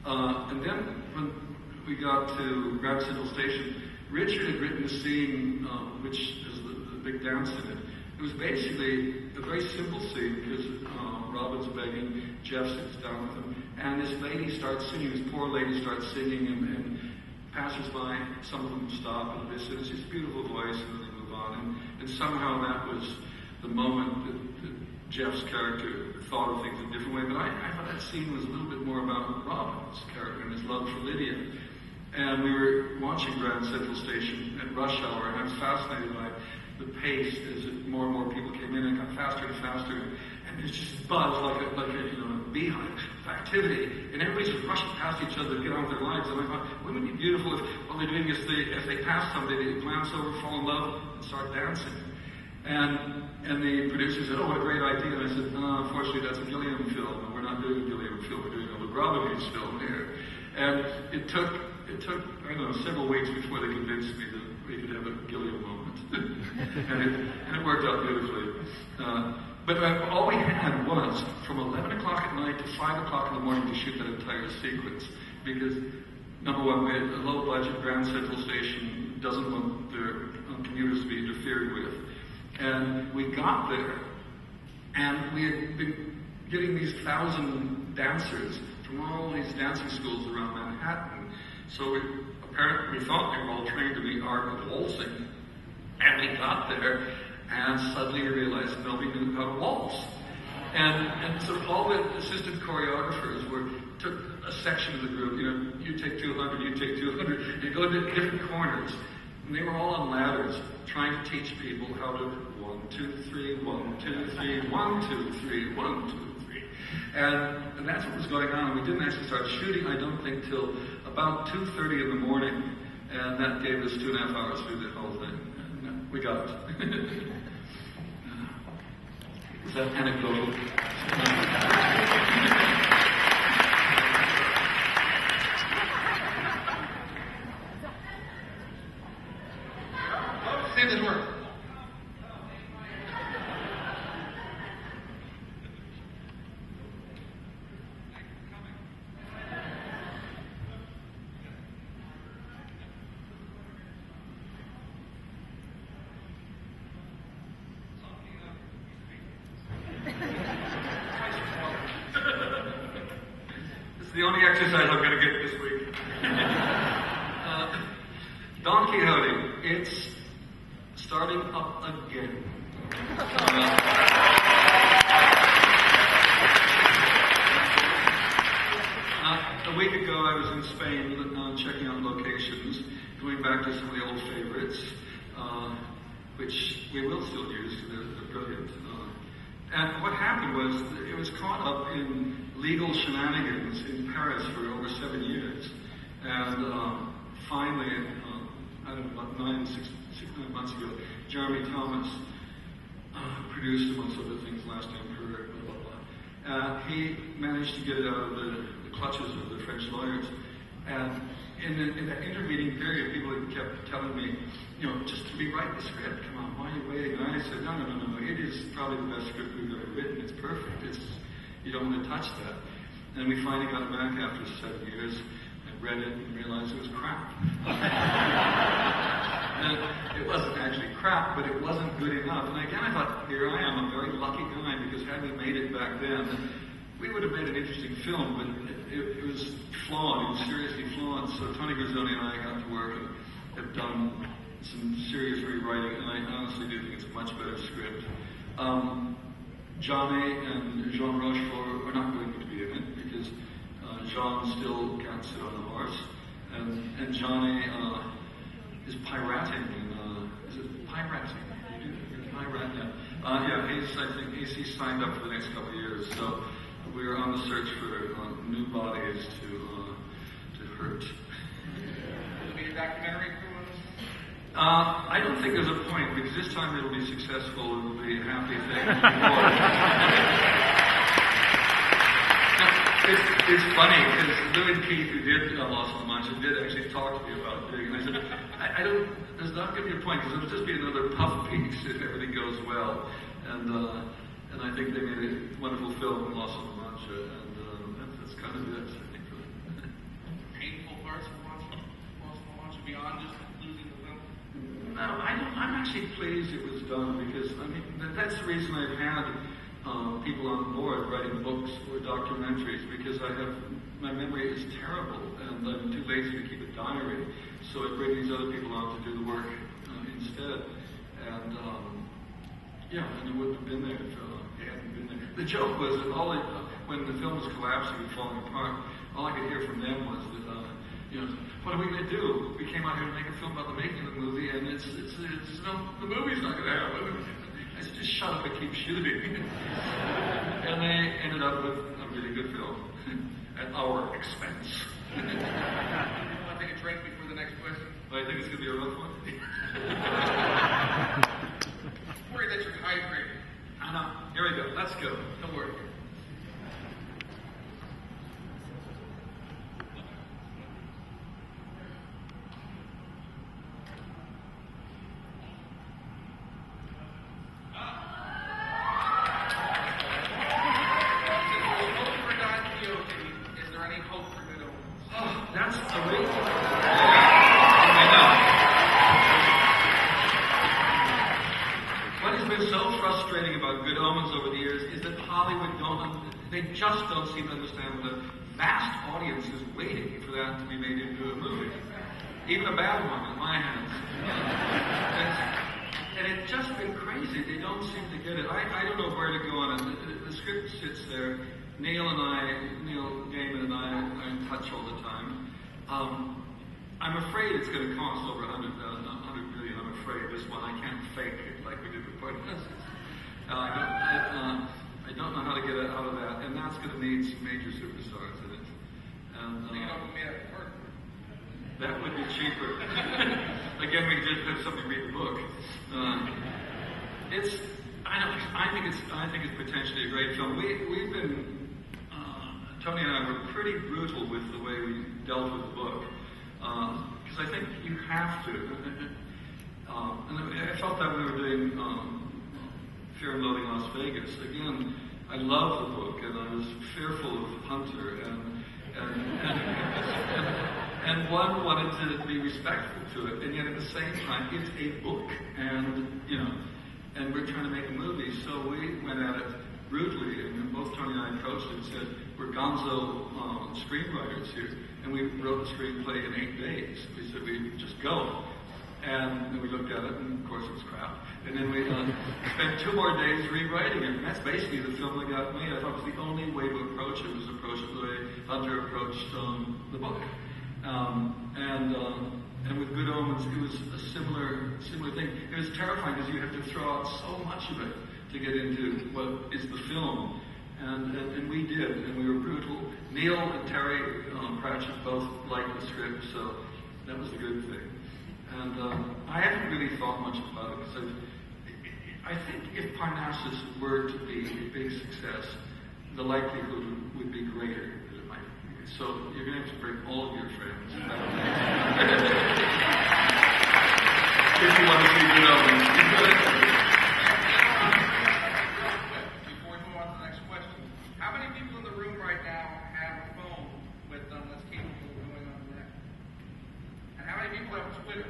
And then when we got to Grand Central Station, Richard had written a scene which is the big dance in it. It was basically a very simple scene because Robin's begging, Jeff sits down with him, and this lady starts singing, this poor lady starts singing, and passers-by, some of them stop and listen. It's this beautiful voice, and then they move on. And somehow that was the moment that Jeff's character thought of things in a different way. But I thought that scene was a little bit more about Robin's character and his love for Lydia. And we were watching Grand Central Station at rush hour, and I was fascinated by the pace as more and more people came in, and it got faster and faster, and there's just buzz like a beehive of activity, and everybody's just rushing past each other to get on with their lives. And I thought, wouldn't it be beautiful if what they're doing is if they pass somebody, they glance over, fall in love, and start dancing. And the producer said, oh, what a great idea. And I said, no, unfortunately, that's a Gilliam film, and we're not doing a Gilliam film, we're doing a Lubrovitch film here. And it took, I don't know, several weeks before they convinced me that we could have a Gilliam moment. and it worked out beautifully. But all we had was from 11 o'clock at night to 5 o'clock in the morning to shoot that entire sequence. Because, number one, we had a low-budget Grand Central Station doesn't want their commuters to be interfered with. And we got there, and we had been getting these 1,000 dancers from all these dancing schools around Manhattan. So we thought they were all trained to be art of waltzing. And we got there, and suddenly we realized nobody knew how to waltz. And so all the assistant choreographers took a section of the group, you take 200, you take 200, and you go to different corners. And they were all on ladders, trying to teach people how to 1, 2, 3, 1, 2, 3, 1, 2, 3, 1, 2, 3. And that's what was going on. We didn't actually start shooting, I don't think, till about 2:30 in the morning. And that gave us 2.5 hours to do the whole thing. And we got it. Is that anecdotal? See if this works. It's the only exercise I'm going to get this week. Don Quixote, it's starting up again. A week ago I was in Spain checking out locations, going back to some of the old favorites, which we will still use, they're brilliant. And what happened was, it was caught up in legal shenanigans in Paris for over 7 years. And finally, I don't know, about 9 months ago, Jeremy Thomas produced, amongst other things, Last Emperor, blah, blah, blah. He managed to get it out of the clutches of the French lawyers. And in that intervening period, people kept telling me, just rewrite the script, come on, why are you waiting? And I said, no, it is probably the best script we've ever written, it's perfect, you don't want to touch that. And we finally got it back after 7 years, and read it and realized it was crap. And it wasn't actually crap, but it wasn't good enough. And again, I thought, here I am, a very lucky guy, because had we made it back then, we would have made an interesting film, but it was flawed, it was seriously flawed. So Tony Guzzoni and I got to work and have done some serious rewriting, and I honestly do think it's a much better script. Johnny and Jean Rochefort are not going to be in it, because Jean still can't sit on a horse, and Johnny is pirating, is it pirating? He's signed up for the next couple of years, so we're on the search for new bodies to hurt. Will it be a documentary? I don't think there's a point, because this time it'll be successful, it'll be a happy thing. It's funny, because Louis and Keith, who did Lost in the Mancha, did actually talk to me about doing it. And I said, there's not going to be a point, because it'll just be another puff piece if everything goes well. And I think they made a wonderful film, Lost in the Mancha, and that's kind of it, I think. actually pleased it was done because, I mean, that's the reason I've had people on board writing books or documentaries, because my memory is terrible and I'm too lazy to keep a diary. So I bring these other people on to do the work instead. And and it wouldn't have been there if it hadn't been there. The joke was that when the film was collapsing and falling apart, all I could hear from them was that, what are we going to do? We came out here to make a film about the making of the movie, and the movie's not going to happen. I said, just shut up and keep shooting. And they ended up with a really good film at our expense. You want to take a drink before the next question? Well, I think it's going to be a rough one. I'm worried that you're hydrated. I know. Here we go. Let's go. Don't worry. They just don't seem to understand the vast audience is waiting for that to be made into a movie. Even a bad one in my hands. And it's just been crazy. They don't seem to get it. I don't know where to go on it. The script sits there. Neil Gaiman and I are in touch all the time. I'm afraid it's going to cost over $100 million. I'm afraid this one. I can't fake it like we did with Parnassus. I don't know how to get out of that, and that's going to need some major superstars in it. And that would be cheaper. Again, we did have somebody read the book. I think it's potentially a great film. We've been Tony and I were pretty brutal with the way we dealt with the book, because I think you have to. And I felt that we were doing. Fear and Loathing Las Vegas. Again, I love the book, and I was fearful of Hunter, and one wanted to be respectful to it, and yet at the same time, it's a book, and we're trying to make a movie, so we went at it brutally, and both Tony and I approached it and said, we're gonzo screenwriters here, and we wrote the screenplay in 8 days. We said, we just go. And then we looked at it, and of course it was crap. And then we spent 2 more days rewriting it. And that's basically the film that got made. I thought it was the only way to approach it was approach it the way Hunter approached the book. And with Good Omens, it was a similar thing. It was terrifying because you have to throw out so much of it to get into what is the film. And we did, and we were brutal. Neil and Terry Pratchett both liked the script, so that was the good thing. And I haven't really thought much about it because I think if Parnassus were to be a big success, the likelihood would be greater than it might be. So you're going to have to bring all of your friends. If you want to see Good Omens. Before we move on to the next question, how many people in the room right now have a phone with them that's capable of going on the net? And how many people have Twitter?